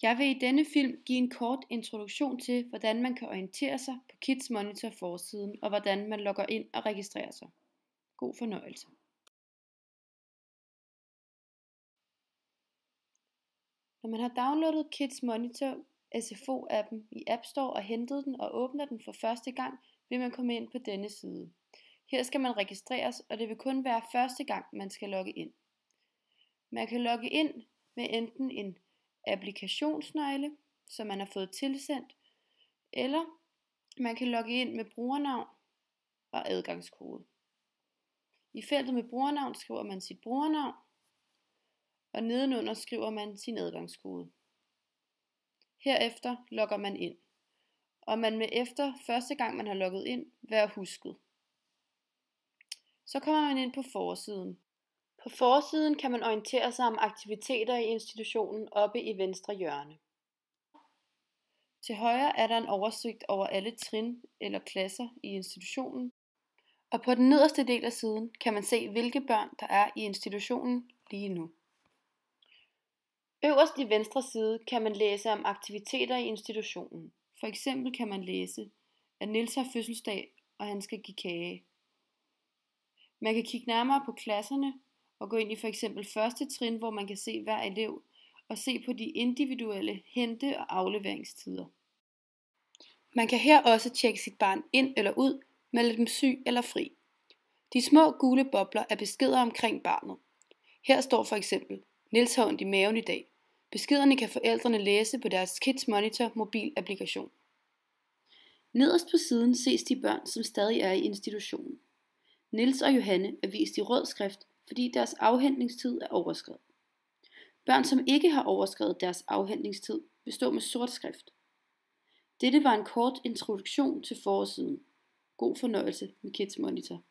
Jeg vil i denne film give en kort introduktion til, hvordan man kan orientere sig på Kids Monitor forsiden, og hvordan man logger ind og registrerer sig. God fornøjelse. Når man har downloadet Kids Monitor SFO-appen i App Store og hentet den og åbner den for første gang, vil man komme ind på denne side. Her skal man registreres, og det vil kun være første gang, man skal logge ind. Man kan logge ind med enten en applikationsnøgle, som man har fået tilsendt, eller man kan logge ind med brugernavn og adgangskode. I feltet med brugernavn skriver man sit brugernavn, og nedenunder skriver man sin adgangskode. Herefter logger man ind, og man vil efter første gang man har logget ind være husket. Så kommer man ind på forsiden. På forsiden kan man orientere sig om aktiviteter i institutionen oppe i venstre hjørne. Til højre er der en oversigt over alle trin eller klasser i institutionen, og på den nederste del af siden kan man se, hvilke børn der er i institutionen lige nu. Øverst i venstre side kan man læse om aktiviteter i institutionen. For eksempel kan man læse, at Niels har fødselsdag, og han skal give kage. Man kan kigge nærmere på klasserne og gå ind i for eksempel første trin, hvor man kan se hver elev og se på de individuelle hente- og afleveringstider. Man kan her også tjekke sit barn ind eller ud, melde dem syg eller fri. De små gule bobler er beskeder omkring barnet. Her står for eksempel, Niels har ondt i maven i dag. Beskederne kan forældrene læse på deres Kids Monitor mobilapplikation. Nederst på siden ses de børn, som stadig er i institutionen. Niels og Johanne er vist i rød skrift, fordi deres afhentningstid er overskredet. Børn, som ikke har overskredet deres afhentningstid, vil stå med sort skrift. Dette var en kort introduktion til forsiden. God fornøjelse med Kids Monitor.